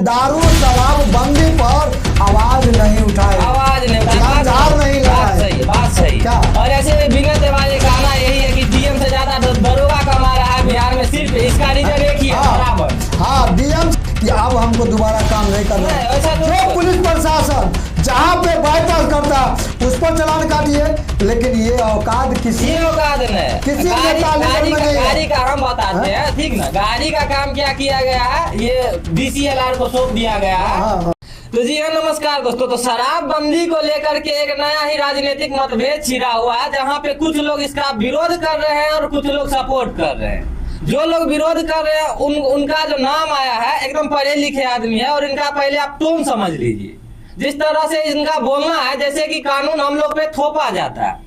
दारू शराब बंदी पर आवाज नहीं उठाए, आवाज नहीं उठाए, जंजार नहीं लगाए। बात सही। क्या? और ऐसे विनय तिवारी का कहना यही है कि डीएम से ज्यादा दरोगा कमा रहा है बिहार में, सिर्फ इसका रीजन एक ही है, बराबर। हाँ, डीएम कि अब हमको दोबारा काम नहीं करना नहीं, ऐसा है। तो जो पुलिस प्रशासन जहाँ पे बाईपास करता उस पर चालान काटिए, लेकिन ये औकात किसी ये औकात नहीं। किसी गाड़ी का हम बताते हैं, ठीक ना। गाड़ी का काम क्या किया गया है, ये DCLR को सौंप दिया गया है। तो जी हाँ, नमस्कार दोस्तों। तो शराबबंदी को लेकर के एक नया ही राजनीतिक मतभेद छिड़ा हुआ है, जहाँ पे कुछ लोग इसका विरोध कर रहे हैं और कुछ लोग सपोर्ट कर रहे हैं। जो लोग विरोध कर रहे हैं उनका जो नाम आया है, एकदम पढ़े लिखे आदमी है, और इनका पहले आप टोन समझ लीजिए। जिस तरह से इनका बोलना है जैसे कि कानून हम लोग पे थोपा जाता है।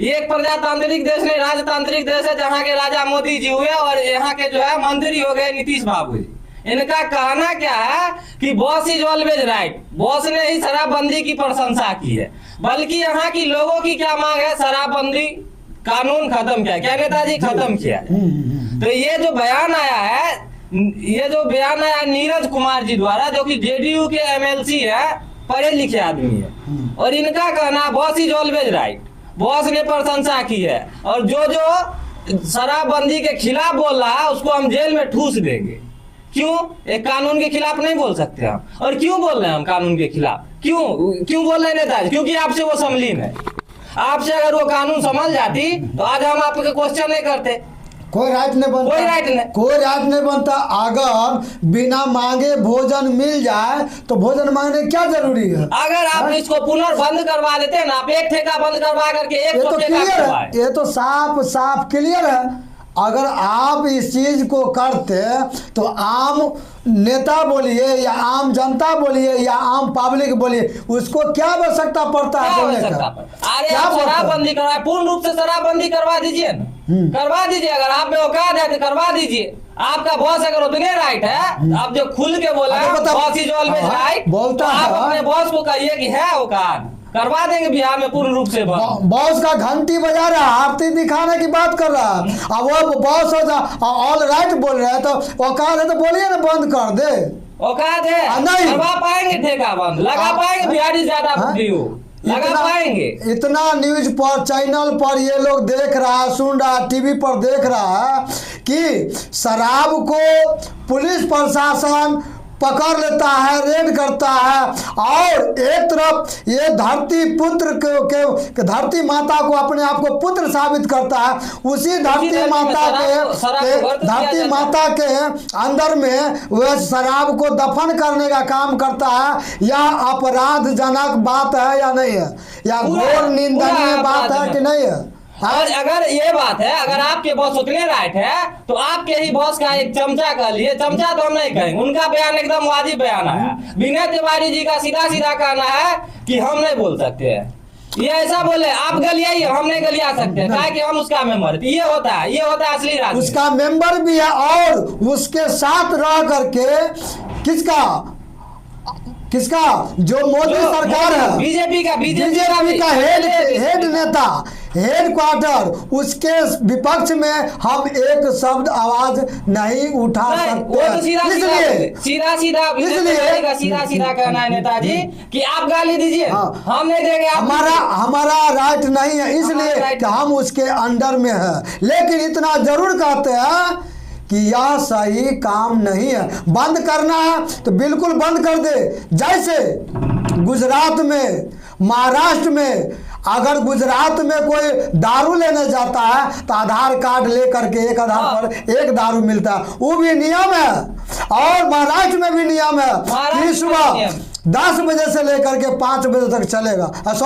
ये एक प्रजातांत्रिक देश नहीं, राजतांत्रिक देश है, जहाँ के राजा मोदी जी हुए और यहाँ के जो है मंत्री हो गए नीतीश बाबू जी। इनका कहना क्या है कि boss is always right. Boss ने ही शराबबंदी की प्रशंसा की है, बल्कि यहाँ की लोगों की क्या मांग है, शराबबंदी कानून खत्म किया। क्या नेताजी? खत्म किया। तो ये जो बयान आया है नीरज कुमार जी द्वारा, जो कि JDU के MLC है, पढ़े लिखे आदमी है, और इनका कहना boss is always right. Boss ने प्रशंसा की है, और जो शराबबंदी के खिलाफ बोल रहा है उसको हम जेल में ठूस देंगे। क्यों? एक कानून के खिलाफ नहीं बोल सकते हम। और क्यों बोल रहे हैं हम कानून के खिलाफ? क्यों बोल रहे हैं नेताजी? क्योंकि आपसे वो समलीन है। आपसे अगर वो कानून समझ जाती तो आज हम आपके क्वेश्चन नहीं करते। कोई राइट नहीं बनता, कोई राइट नहीं बनता। अगर बिना मांगे भोजन मिल जाए तो भोजन मांगने क्या जरूरी है? अगर आप इसको पुनर्बंद करवा देते हैं ना, आप एक ठेका बंद करवा करके एक क्लियर है, ये तो साफ क्लियर है। अगर आप इस चीज को करते तो आम नेता बोलिए या आम जनता बोलिए या आम पब्लिक बोलिए, उसको क्या आवश्यकता पड़ता है बोलने का? अरे आप शराबबंदी करवाए, पूर्ण रूप से शराबबंदी करवा दीजिए ना, करवा दीजिए। अगर आप में औकात है तो करवा दीजिए। आपका बॉस अगर उतने राइट है, आप जो खुल के बोला है बॉस इज ऑलवेज राइट, बोलता है, आप अपने बॉस को कहिए कि है औकात, करवा देंगे बिहार में पूर्ण रूप से। बॉस का घंटी बजा रहा है, आरती दिखाने की बात कर रहा है, अब वो बॉस ऑल राइट बोल रहे हैं, तो औकात है तो बोलिए ना बंद कर दे। औकात है नहीं, करवा पाएंगे ठेका बंद, लगा पाएंगे बिहारी ज्यादा बुद्धि हो, लगा पाएंगे। इतना न्यूज पर चैनल पर ये लोग देख रहा है, सुन रहा है, टीवी पर देख रहा है कि शराब को पुलिस प्रशासन पकड़ लेता है, रेड करता है, और एक तरफ ये धरती पुत्र के धरती माता को अपने आप को पुत्र साबित करता है, उसी धरती माता के अंदर में वह शराब को दफन करने का काम करता है। यह अपराधजनक बात है या नहीं है, या घोर निंदनीय बात है कि नहीं है? और अगर ये बात है, अगर आपके बॉस उतने राइट है तो आपके ही बॉस का एक चमचा कह लिए, चमचा तो हम नहीं कहेंगे, उनका बयान एकदम वाजिब बयान है। विनय तिवारी जी का सीधा कहना है कि हम नहीं बोल सकते हैं। ये ऐसा बोले आप गलियाइए, हम नहीं गलिया सकते, कहा कि हम उसका मेंबर। ये होता है असली राजनीति। उसका मेंबर भी है, और उसके साथ रह करके किसका जो मोदी सरकार है, बीजेपी का हेड नेता, हेड क्वार्टर, उसके विपक्ष में हम एक शब्द आवाज नहीं उठा सकते। सीधा कहना है नेताजी कि आप गाली दीजिए, हम नहीं देंगे। हमारा राइट नहीं है, इसलिए कि हम उसके अंडर में है। लेकिन इतना जरूर कहते हैं कि यह सही काम नहीं है, बंद करना है तो बिल्कुल बंद कर दे। जैसे गुजरात में, महाराष्ट्र में, अगर गुजरात में कोई दारू लेने जाता है तो आधार कार्ड लेकर के एक आधार पर एक दारू मिलता है, वो भी नियम है। और महाराष्ट्र में भी नियम है कि सुबह 10 बजे से लेकर के 5 बजे तक चलेगा, 10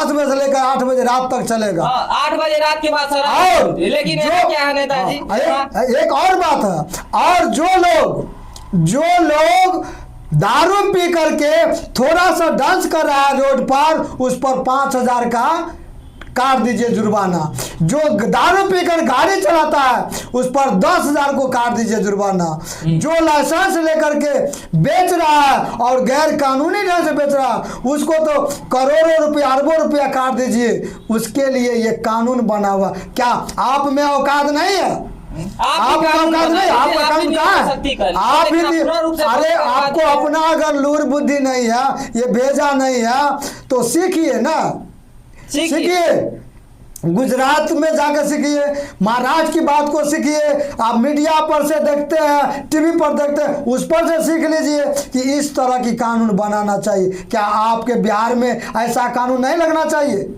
बजे से लेकर 8 बजे रात तक चलेगा। 8 बजे रात के बाद और लेकिन क्या है नेताजी, एक और बात है, और जो लोग दारू पी करके थोड़ा सा डांस कर रहा है रोड पर, उस पर 5,000 का काट दीजिए जुर्माना। जो दारू पीकर गाड़ी चलाता है उस पर 10,000 को काट दीजिए जुर्माना। जो लाइसेंस लेकर के बेच रहा है और गैर कानूनी ढंग से बेच रहा है उसको तो करोड़ों रुपया, अरबों रुपया काट दीजिए। उसके लिए ये कानून बना हुआ। क्या आप में औकात नहीं है? आपका औकात नहीं, आपका काम कहाँ है? आप ही अरे आपको अपना अगर लूर बुद्धि नहीं है, ये भेजा नहीं है तो सीखिए ना, सीखिए। गुजरात में जाकर सीखिए, महाराष्ट्र की बात को सीखिए। आप मीडिया पर से देखते हैं, टीवी पर देखते हैं, उस पर से सीख लीजिए कि इस तरह की कानून बनाना चाहिए। क्या आपके बिहार में ऐसा कानून नहीं लगना चाहिए?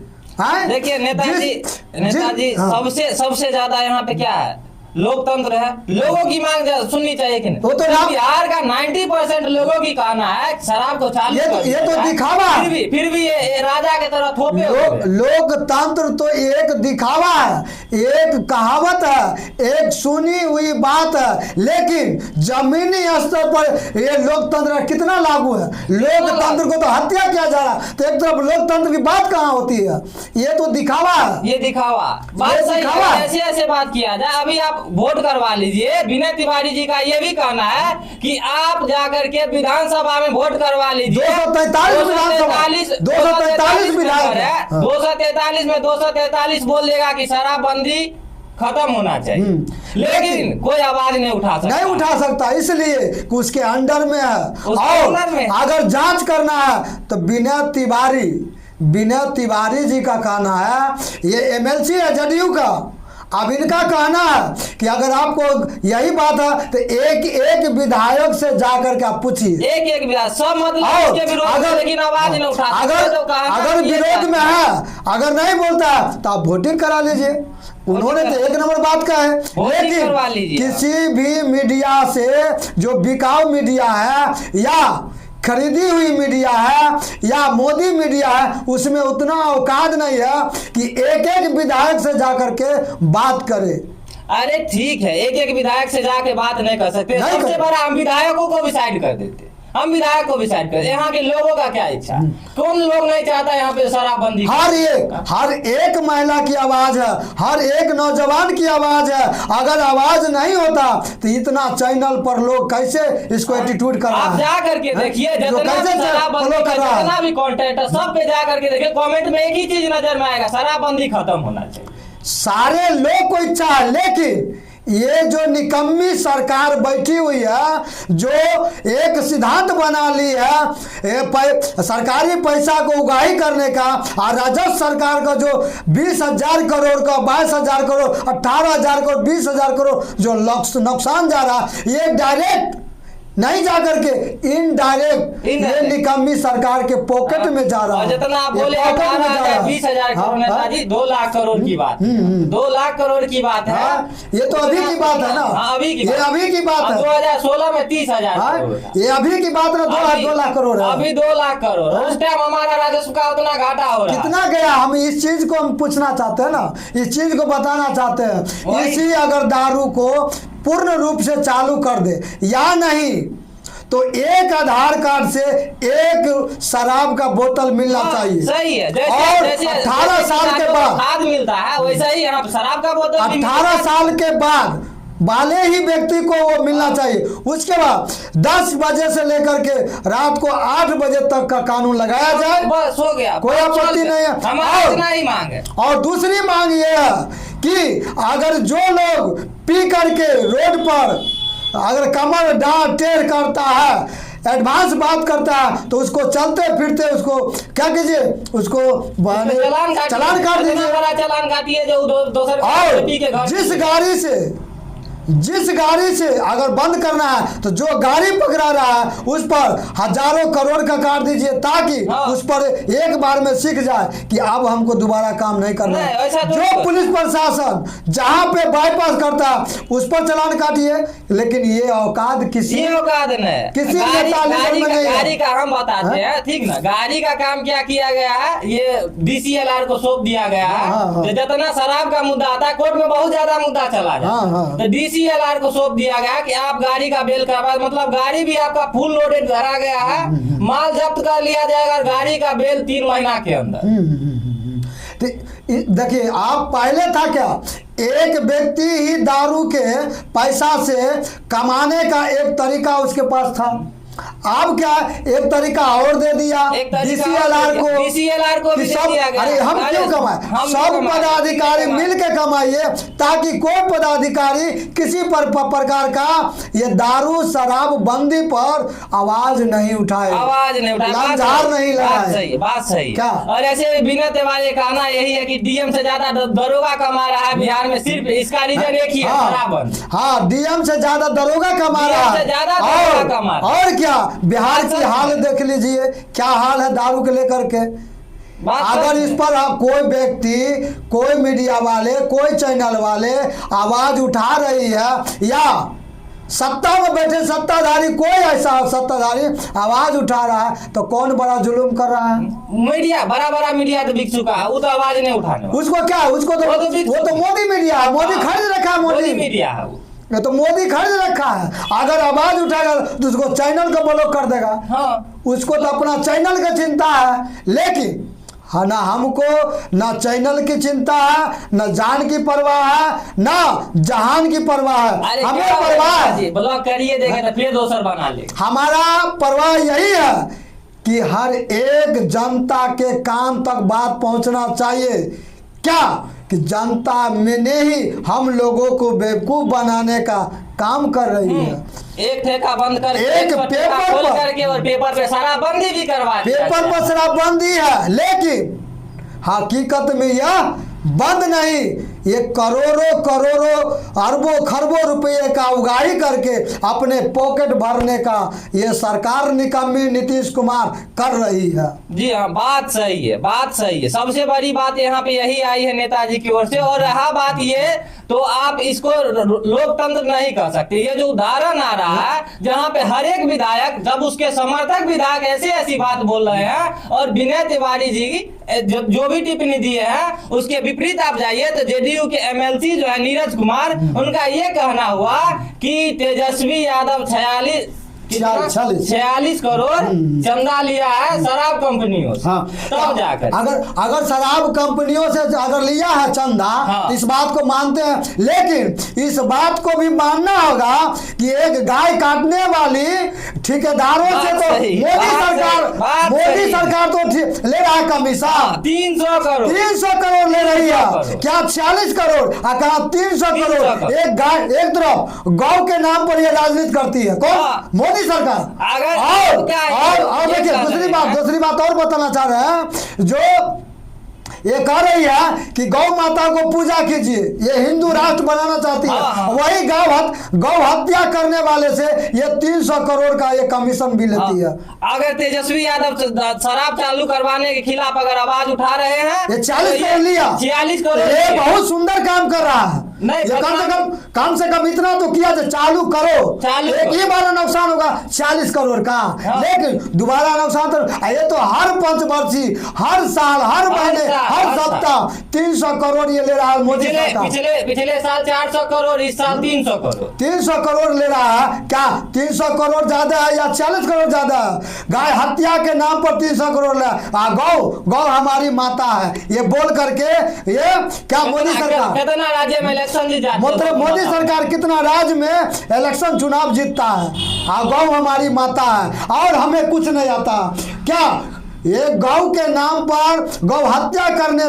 देखिए नेताजी हाँ। सबसे ज्यादा यहाँ पे क्या है, लोकतंत्र है, लोगों की मांग सुननी चाहिए कि नहीं? वो तो बिहार का 90% लोगों की कहना है शराब को चालू ये तो दिखावा है। फिर भी ये राजा की तरह थोपे लोकतंत्र तो एक दिखावा है, एक कहावत है, एक सुनी हुई बात है, लेकिन जमीनी स्तर पर ये लोकतंत्र कितना लागू है? लोकतंत्र को तो हत्या किया जा रहा है, तो एक तरफ लोकतंत्र की बात कहाँ होती है? ये तो दिखावा है, ये दिखावा बात सही है। ऐसे ऐसे बात किया जाए। अभी आप वोट करवा लीजिए। विनय तिवारी जी का ये भी कहना है कि आप जाकर के विधानसभा में वोट करवा लीजिए। 243 विधायक है, 243 में 243 बोल देगा कि शराबबंदी खत्म होना चाहिए, लेकिन कोई आवाज नहीं उठा सकता, इसलिए कि उसके अंडर में है। और अगर जांच करना है तो विनय तिवारी जी का कहना है, ये एमएलसी है जदयू का। अब इनका कहना है कि अगर आपको यही बात है तो एक विधायक से जाकर के आप पूछिए, एक विधायक सब मतलब इसके विरोध में, लेकिन आवाज नहीं उठा। अगर विरोध में है, अगर नहीं बोलता है तो आप वोटिंग करा लीजिए। उन्होंने तो एक नंबर बात का है, लेकिन किसी भी मीडिया से जो बिकाऊ मीडिया है या खरीदी हुई मीडिया है या मोदी मीडिया है, उसमें उतना औकात नहीं है कि एक विधायक से जाकर के बात करे। अरे ठीक है, एक विधायक से जाके बात नहीं कर सकते, सबसे बड़ा हम विधायकों को भी साइड कर देते, हम विधायक को भी साइड कर। यहाँ के लोगों का क्या इच्छा? कौन लोग नहीं चाहता यहाँ पे शराबबंदी? हर एक महिला की आवाज है, हर एक नौजवान की आवाज है। अगर आवाज नहीं होता तो इतना चैनल पर लोग कैसे इसको एटीट्यूड कर रहा है? आप जा करके देखिए, जितना भी कंटेंट है सब पे जा करके देखिए, कमेंट में एक ही चीज नजर में आएगा, शराबबंदी खत्म होना चाहिए। सारे लोग को इच्छा है, लेकिन ये जो निकम्मी सरकार बैठी हुई है, जो एक सिद्धांत बना ली है सरकारी पैसा को उगाही करने का, और राजस्व सरकार का जो 20,000 करोड़ का 22,000 करोड़ 18,000 करोड़ 20,000 करोड़ जो नुकसान जा रहा, ये डायरेक्ट नहीं जाकर के इनडायरेक्ट ये निकम्मी सरकार के पॉकेट में जा रहा है। जितना आप बोले 20,000 करोड़ नेताजी, 2 लाख करोड़ की बात, 2 लाख करोड़ की बात है। ये तो अभी की बात है ना, अभी की बात है। 2016 में 30,000, ये अभी की बात ना, 2 लाख करोड़ है, अभी 2 लाख करोड़। उस टाइम हमारा राजस्व का उतना घाटा हो रहा है, कितना गया? हम इस चीज को हम पूछना चाहते हैं ना, इस चीज को बताना चाहते हैं। इसी अगर दारू को पूर्ण रूप से चालू कर दे या नहीं, तो एक आधार कार्ड से एक शराब का बोतल मिलना चाहिए। सही है। और 18 साल के बाद खाद मिलता है, वैसा ही यहाँ शराब का बोतल 18 साल के बाद वाले ही व्यक्ति को वो मिलना चाहिए। उसके बाद 10 बजे से लेकर के रात को 8 बजे तक का कानून लगाया जाए, बस हो गया, कोई आपत्ति नहीं है। हमारा इतना ही मांग है। और दूसरी मांग ये है कि अगर जो लोग पी करके रोड पर अगर कमर डांट टेढ़ करता है, एडवांस बात करता है, तो उसको चलते फिरते उसको क्या कीजिए, उसको चलान काट दीजिए। चलान काटिए जो दोसर और जिस गाड़ी से अगर बंद करना है तो जो गाड़ी पकड़ा रहा है उस पर हजारों करोड़ का काट दीजिए, ताकि उस पर एक बार में सीख जाए कि अब हमको दोबारा काम नहीं करना है। जो पुलिस प्रशासन जहां पे बाईपास करता है उस पर चलान काटिए, लेकिन ये औकात किसी औकात नहीं, किसी गाड़ी का हम बताते हैं, ठीक ना। गाड़ी का काम क्या किया गया है, ये DCLR को सौंप दिया गया है। जितना शराब का मुद्दा आता है, कोर्ट में बहुत ज्यादा मुद्दा चला जाए, DCLR को सौंप दिया गया कि आप गाड़ी का बेल करवा, मतलब गाड़ी भी आपका फुल लोडेड धरा गया है, माल जब्त कर लिया जाएगा, गाड़ी का बेल 3 महीना के अंदर। देखिए, आप पहले था क्या, एक व्यक्ति ही दारू के पैसा से कमाने का एक तरीका उसके पास था। अब क्या एक तरीका और दे दिया DCLR को भी सब, दिया गया। अरे हम क्यों कमाए, सब पदाधिकारी मिल के कमाइए ताकि कोई पदाधिकारी किसी प्रकार का ये दारू शराब बंदी पर आवाज नहीं उठाए, लंजार नहीं लगाए। बात सही क्या? और ऐसे विनय तिवारी का कहना यही है कि डीएम से ज्यादा दरोगा कमा रहा है बिहार में, सिर्फ इसका रीजन एक ही है, शराब। हाँ, डीएम से ज्यादा दरोगा कमा रहा है। और क्या बिहार की हाल देख लीजिए, क्या हाल है दारू के लेकर के। अगर इस पर कोई व्यक्ति, कोई मीडिया वाले, कोई चैनल वाले आवाज उठा रही है या सत्ता में बैठे सत्ताधारी, कोई ऐसा सत्ताधारी आवाज उठा रहा है तो कौन बड़ा जुल्म कर रहा है? मीडिया, बड़ा बड़ा तो बिक चुका है, वो तो आवाज नहीं उठाने। उसको क्या, उसको तो वो तो मोदी मीडिया है, मोदी खरीद रखा है, मोदी मीडिया है, ये तो मोदी खरीद रखा है। अगर आवाज उठाएगा तो उसको चैनल को ब्लॉक कर देगा। हाँ। उसको तो अपना चैनल की चिंता है, लेकिन हाँ, ना हमको ना चैनल की चिंता है, ना जान की परवाह है, ना जहान की परवाह है। हमें परवाह है, ब्लॉक करिए देंगे तो फिर दोसर बना ले। हमारा परवाह यही है कि हर एक जनता के कान तक बात पहुंचना चाहिए। क्या कि जनता में ने ही हम लोगों को बेवकूफ बनाने का काम कर रही है। एक ठेका बंद करके, एक पेपर खोल करके और पेपर पे शराबबंदी भी करवा दी। पेपर पर शराबबंदी है, लेकिन हकीकत में यह बंद नहीं, ये करोड़ों अरबों खरबों रुपये का उगाही करके अपने पॉकेट भरने का ये सरकार निकम्मी नीतीश कुमार कर रही है। जी हाँ, बात सही है, बात सही है। सबसे बड़ी बात यहाँ पे यही आई है नेताजी की ओर से। और रहा बात ये, तो आप इसको लोकतंत्र नहीं कह सकते। ये जो उदाहरण आ रहा है जहाँ पे हर एक विधायक, जब उसके समर्थक विधायक ऐसी बात बोल रहे हैं और विनय तिवारी जी जो भी टिप्पणी दिए हैं उसके विपरीत आप जाइए तो जेडीयू के एमएलसी जो है नीरज कुमार, उनका ये कहना हुआ कि तेजस्वी यादव 46 करोड़ चंदा लिया है शराब कंपनियों से। हाँ, तब जाकर अगर शराब कंपनियों से अगर लिया है चंदा, हाँ, इस बात को मानते हैं, लेकिन इस बात को भी मानना होगा कि एक गाय काटने वाली ठेकेदारों से तो मोदी सरकार तो ले रहा है कमीशन 300 करोड़ ले रही है। क्या 46 करोड़, कहा 300 करोड़। एक गाय, एक तरफ गौ के नाम पर ये राजनीति करती है कौन? मोदी सरकार। और देखिए दूसरी बात और बताना चाह रहे हैं, जो ये कह रही है कि गौ माता को पूजा कीजिए, ये हिंदू राष्ट्र बनाना चाहती है। वही गौ हत्या करने वाले से ये 300 करोड़ का ये कमीशन भी लेती है। अगर तेजस्वी यादव शराब चालू करवाने के खिलाफ अगर आवाज उठा रहे हैं, ये 40 करोड़ लिया, 46 करोड़, ये बहुत सुंदर काम कर रहा है। ये कम से कम इतना तो किया जो चालू करो, एक ही बार नुकसान होगा 40 करोड़ का। लेकिन दोबारा नुकसान तो ये तो हर पंचवर्षीय, हर साल, हर महीने, हर सप्ताह 300 करोड़ ये ले रहा है मोदी सरकार। पिछले साल 400 करोड़, इस साल 300 करोड़। 300 करोड़ ले रहा है। क्या 300 करोड़ ज्यादा है या 40 करोड़ ज्यादा है? गाय हत्या के नाम पर 300 करोड़ ले, गौ हमारी माता है ये बोल करके ये क्या मोदी सरकार कितना राज्य में इलेक्शन जीता, मतलब मोदी सरकार कितना राज्य में इलेक्शन चुनाव जीतता है। गौ हमारी माता है और हमें कुछ नहीं आता। क्या ये गौ के नाम पर गौ हत्या करने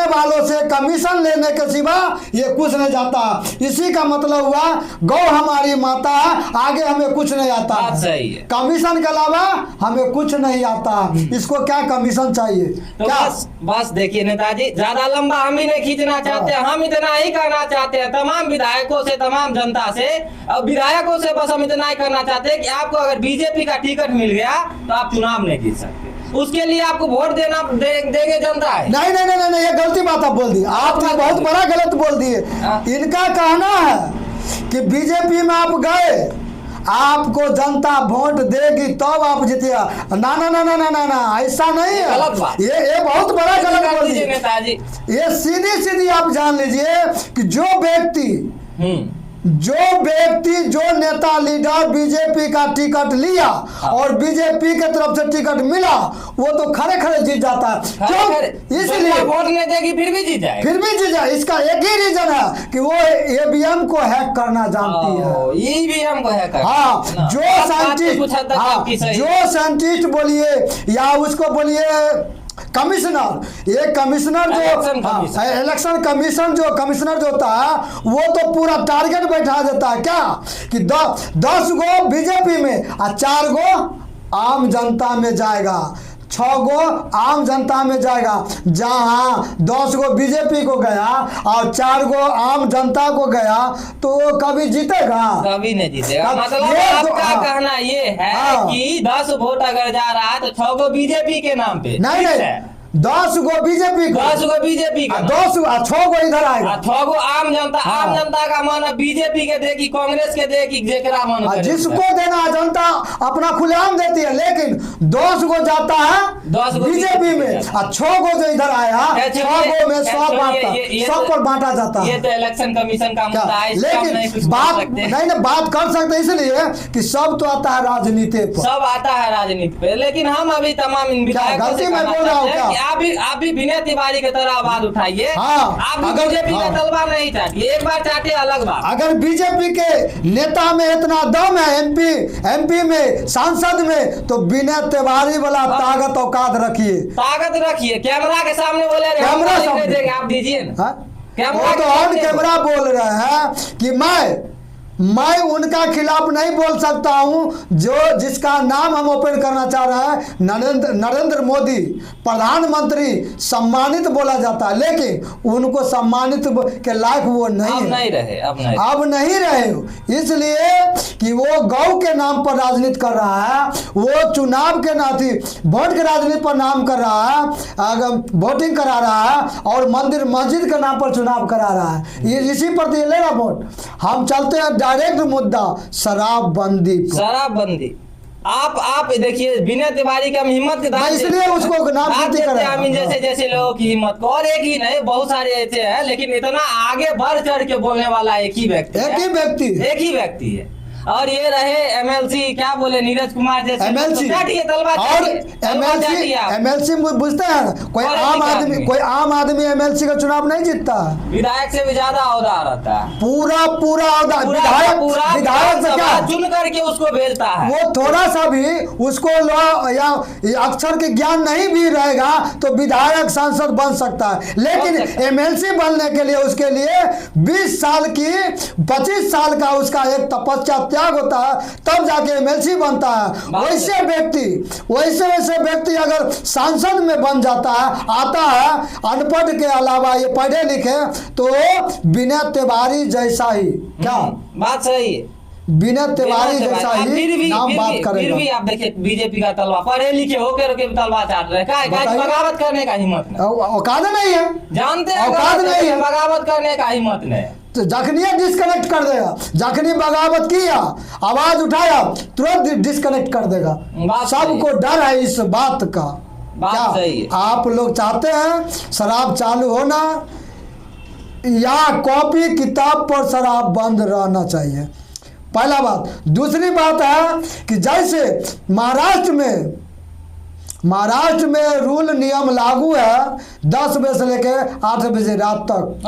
वालों से कमीशन लेने के सिवा ये कुछ नहीं जाता। इसी का मतलब हुआ गौ हमारी माता है, आगे हमें कुछ नहीं आता। सही है। कमीशन के अलावा हमें कुछ नहीं आता। इसको क्या कमीशन चाहिए? तो क्या बस देखिए नेताजी, ज्यादा लंबा हम ही नहीं खींचना चाहते, हम इतना ही कहना चाहते हैं तमाम विधायकों से, तमाम जनता से और विधायकों से, बस हम इतना ही करना चाहते हैं कि आपको अगर बीजेपी का टिकट मिल गया तो आप चुनाव नहीं जीत सकते। उसके लिए आपको वोट देंगे जनता है। नहीं, ये गलती बात आप बोल दी, आपने बहुत बड़ा गलत बोल दिए। इनका कहना है कि बीजेपी में आप गए, आपको जनता वोट देगी तब आप जीतिए। ना, ऐसा नहीं है। ये बहुत बड़ा गलत बोल दिए नेताजी। ये सीधी आप जान लीजिए कि जो व्यक्ति जो व्यक्ति जो नेता लीडर बीजेपी का टिकट लिया और बीजेपी के तरफ से टिकट मिला वो तो खड़े खड़े जीत जाता है। क्यों? इसलिए वोट नहीं देगी फिर भी जीत जाएगा। फिर भी जीत जाए। इसका एक ही रीजन है कि वो ईवीएम को हैक करना जानती है। ईवीएम को हैक करना। हाँ, जो साइंटिस्ट, हाँ, जो साइंटिस्ट बोलिए या उसको बोलिए कमिश्नर, ये कमिश्नर जो इलेक्शन कमीशन जो कमिश्नर जो होता है वो तो पूरा टारगेट बैठा देता है क्या कि 10 गो बीजेपी में और 4 गो आम जनता में जाएगा, 6 गो आम जनता में जाएगा। जहां 10 गो बीजेपी को गया और 4 गो आम जनता को गया तो वो कभी जीतेगा? कभी नहीं जीतेगा। मतलब आपका कहना ये है कि 10 वोट अगर जा रहा है तो 6 गो बीजेपी के नाम पे। नहीं 10 गो बीजेपी को, 10 गो बीजेपी का, 6 गो इधर आएगा, 6 गो आम जनता। आम जनता का मन बीजेपी के दे कि कांग्रेस के दे कि जेकरा मन करे। जिसको देना जनता अपना खुलेआम देती है, लेकिन 10 गो जाता है 10 गो बीजेपी में और 6 गो जो इधर आया 6 गो में सब पर बांटा जाता है। ये तो इलेक्शन कमीशन का मुद्दा है। लेकिन बात कर सकते इसलिए कि सब तो आता है राजनीति पर, सब आता है राजनीति पे। लेकिन हम अभी तमाम विधायकों से कहना चाहते हैं कि आप भी विनय तिवारी की तरह आवाज उठाइए। आप बीजेपी का तलवार नहीं चाटिए, एक बार चाटे अलग बात। अगर बीजेपी के नेता में इतना दम है, एमपी में, सांसद में, तो विनय तिवारी वाला ताकत औकात रखिए। कैमरा के सामने बोले कैमरा आप दीजिए ना। वो तो ऑन कैमरा बोल रहे हैं कि मैं उनका खिलाफ नहीं बोल सकता हूं जिसका नाम हम ओपन करना चाह रहे हैं। नरेंद्र मोदी प्रधानमंत्री सम्मानित बोला जाता है, लेकिन उनको सम्मानित के लायक वो नहीं अब नहीं रहे इसलिए कि वो गौ के नाम पर राजनीति कर रहा है, वो चुनाव के नाती वोट के राजनीति पर नाम कर रहा है, वोटिंग करा रहा है और मंदिर मस्जिद के नाम पर चुनाव करा रहा है। ये इसी पर लेगा वोट। हम चलते हैं डायरेक्ट मुद्दा शराबबंदी। आप देखिए विनय तिवारी का हिम्मत के दांत इसलिए उसको नाम जैसे लोगों की हिम्मत को, और एक ही नहीं बहुत सारे ऐसे हैं, लेकिन इतना आगे बढ़ चढ़ के बोलने वाला एक ही व्यक्ति है। और ये रहे एमएलसी क्या बोले नीरज कुमार जैसे एमएलसी बुझते हैं कोई आम आदमी एमएलसी का चुनाव नहीं जीतता। विधायक से भी ज्यादा औदा रहता है, पूरा विधायक से क्या चुन करके उसको भेजता है। वो थोड़ा सा भी उसको या अक्षर के ज्ञान नहीं भी रहेगा तो विधायक सांसद बन सकता है, लेकिन एमएलसी बनने के लिए उसके लिए 20 साल की 25 साल का उसका एक तपस्या त्याग होता है, तब जाके एमएलसी बनता है। वैसे व्यक्ति अगर सांसद में बन जाता है, आता है अनपढ़ के अलावा ये पढ़े लिखे, तो विनय तिवारी जैसा ही क्या बात सही है, विनय तिवारी जैसा ही नाम बात करेगा। फिर भी आप देखिए बीजेपी का तलवार पढ़े लिखे होकर के तलवार चाट रहे हैं, बगावत करने का हिम्मत नहीं, औकात नहीं है, जानते हैं औकात नहीं है, बगावत करने का हिम्मत नहीं। तो जखनी डिस्कनेक्ट कर देगा, जखनी बगावत किया आवाज उठाया तुरंत डिस्कनेक्ट कर देगा। सबको डर है इस बात का। क्या सही है। आप लोग चाहते हैं शराब चालू होना या कॉपी किताब पर शराब बंद रहना चाहिए? पहला बात। दूसरी बात है कि जैसे महाराष्ट्र में रूल नियम लागू है 10 बजे से लेकर 8 बजे रात तक।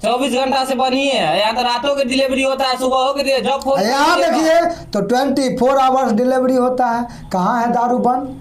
24 घंटा से बनी है। यहाँ तो रातों की डिलीवरी होता है, सुबह हो के जब यहाँ देखिए तो 24 आवर्स डिलीवरी होता है। कहाँ है दारू बंद?